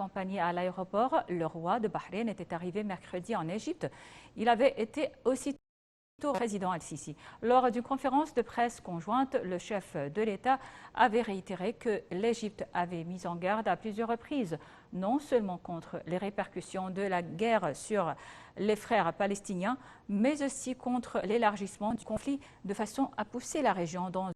accompagné à l'aéroport. Le roi de Bahreïn était arrivé mercredi en Égypte. Il avait été aussitôt président Al-Sisi. Lors d'une conférence de presse conjointe, le chef de l'État avait réitéré que l'Égypte avait mis en garde à plusieurs reprises, non seulement contre les répercussions de la guerre sur les frères palestiniens, mais aussi contre l'élargissement du conflit de façon à pousser la région dans...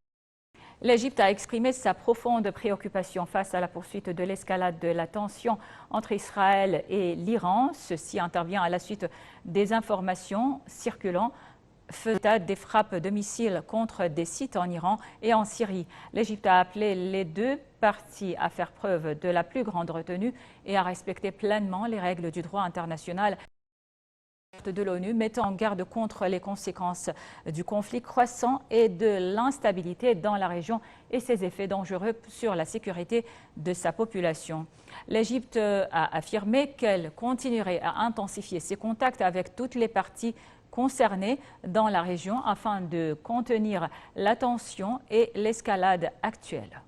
L'Égypte a exprimé sa profonde préoccupation face à la poursuite de l'escalade de la tension entre Israël et l'Iran. Ceci intervient à la suite des informations circulant faisant des frappes de missiles contre des sites en Iran et en Syrie. L'Égypte a appelé les deux parties à faire preuve de la plus grande retenue et à respecter pleinement les règles du droit international de l'ONU, mettant en garde contre les conséquences du conflit croissant et de l'instabilité dans la région et ses effets dangereux sur la sécurité de sa population. L'Égypte a affirmé qu'elle continuerait à intensifier ses contacts avec toutes les parties concernées dans la région afin de contenir la tension et l'escalade actuelle.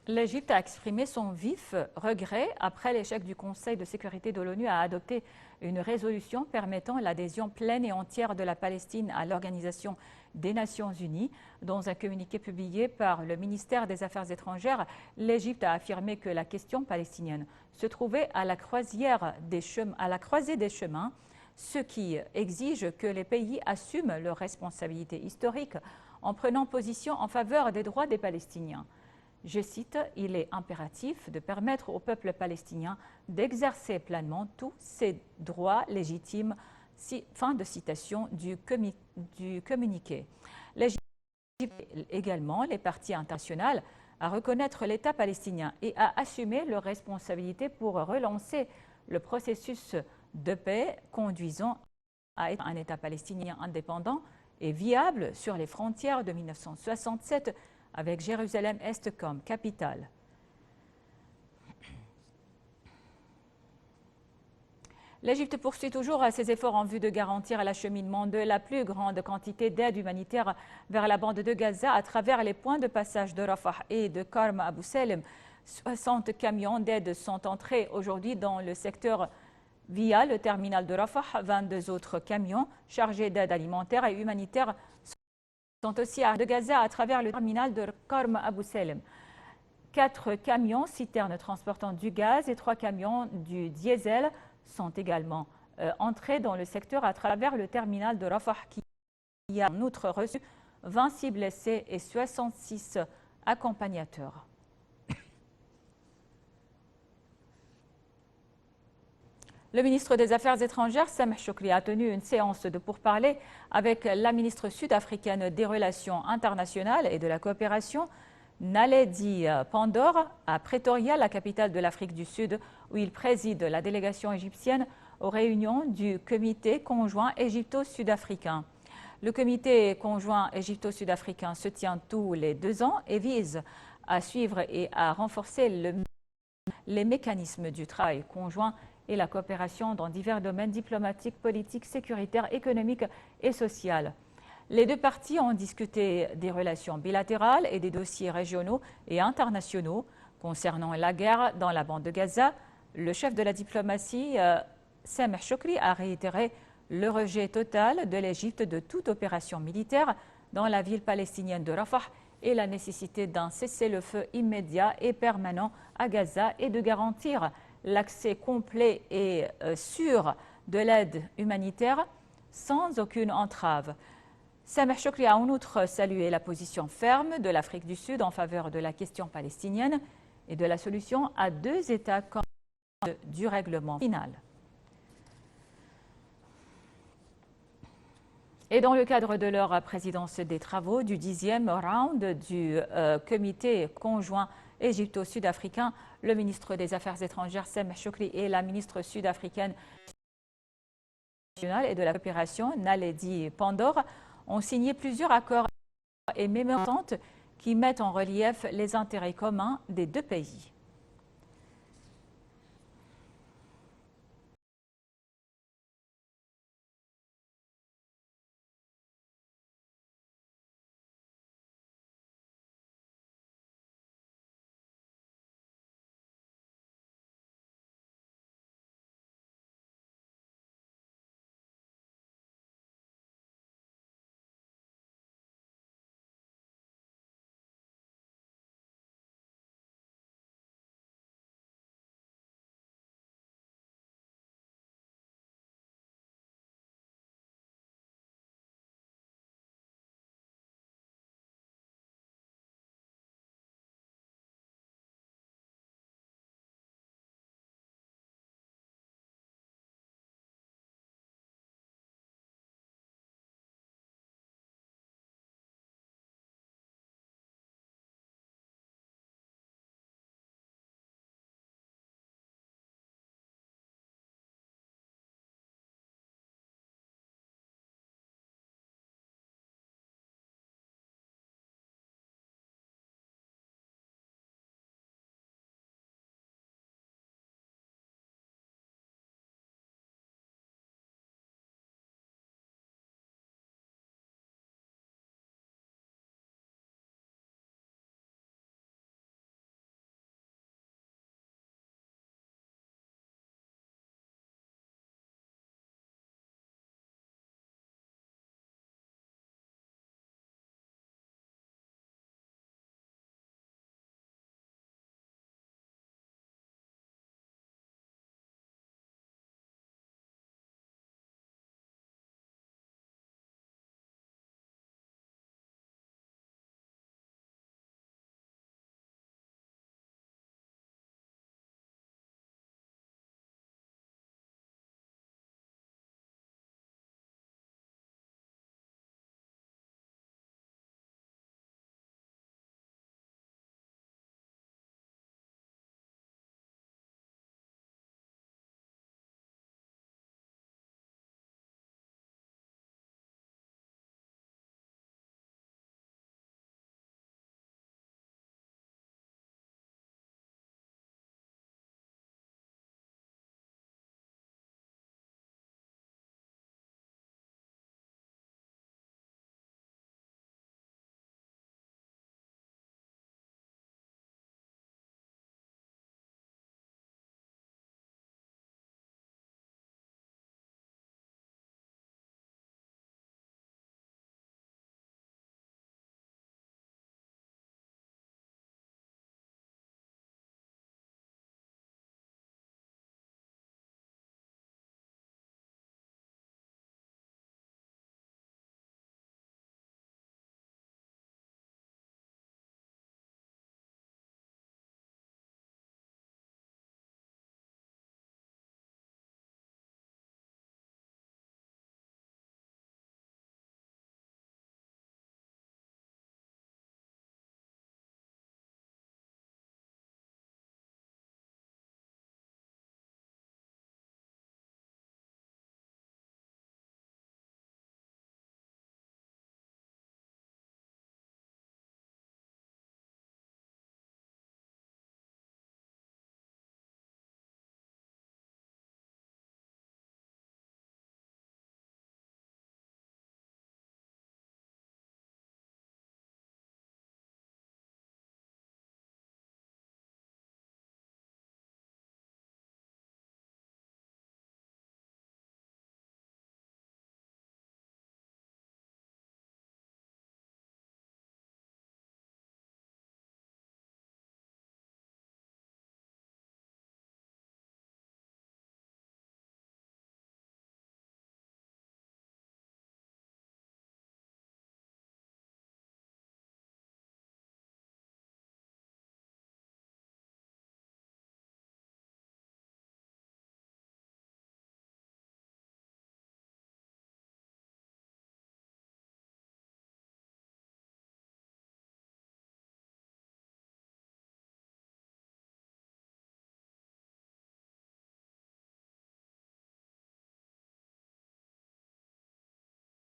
L'Égypte a exprimé son vif regret après l'échec du Conseil de sécurité de l'ONU à adopter une résolution permettant l'adhésion pleine et entière de la Palestine à l'Organisation des Nations Unies. Dans un communiqué publié par le ministère des Affaires étrangères, l'Égypte a affirmé que la question palestinienne se trouvait à la croisée des chemins, ce qui exige que les pays assument leurs responsabilités historiques en prenant position en faveur des droits des Palestiniens. Je cite, « Il est impératif de permettre au peuple palestinien d'exercer pleinement tous ses droits légitimes ». Fin de citation du communiqué. L'Égypte également les parties internationales à reconnaître l'État palestinien et à assumer leurs responsabilités pour relancer le processus de paix conduisant à être un État palestinien indépendant et viable sur les frontières de 1967 avec Jérusalem-Est comme capitale. L'Égypte poursuit toujours ses efforts en vue de garantir l'acheminement de la plus grande quantité d'aide humanitaire vers la bande de Gaza à travers les points de passage de Rafah et de Karm Abou Salem. 60 camions d'aide sont entrés aujourd'hui dans le secteur via le terminal de Rafah. 22 autres camions chargés d'aide alimentaire et humanitaire sont aussi à de Gaza à travers le terminal de Karm Abou Salem. 4 camions citernes transportant du gaz et 3 camions du diesel sont également entrés dans le secteur à travers le terminal de Rafah qui a en outre reçu 26 blessés et 66 accompagnateurs. Le ministre des Affaires étrangères, Sameh Shoukry, a tenu une séance de pourparlers avec la ministre sud-africaine des Relations internationales et de la coopération, Naledi Pandor, à Pretoria, la capitale de l'Afrique du Sud, où il préside la délégation égyptienne aux réunions du comité conjoint égypto-sud-africain. Le comité conjoint égypto-sud-africain se tient tous les 2 ans et vise à suivre et à renforcer les mécanismes du travail conjoint et la coopération dans divers domaines diplomatiques, politiques, sécuritaires, économiques et sociaux. Les deux parties ont discuté des relations bilatérales et des dossiers régionaux et internationaux concernant la guerre dans la bande de Gaza. Le chef de la diplomatie, Sameh Shoukry, a réitéré le rejet total de l'Égypte de toute opération militaire dans la ville palestinienne de Rafah et la nécessité d'un cessez-le-feu immédiat et permanent à Gaza et de garantir l'accès complet et sûr de l'aide humanitaire sans aucune entrave. Sameh Shoukry a en outre salué la position ferme de l'Afrique du Sud en faveur de la question palestinienne et de la solution à 2 États comme du règlement final. Et dans le cadre de leur présidence des travaux du 10e round du comité conjoint égypto-sud-africain, le ministre des Affaires étrangères, Sameh Shoukry, et la ministre sud-africaine et de la coopération, Naledi Pandor, ont signé plusieurs accords et mémorandes qui mettent en relief les intérêts communs des deux pays.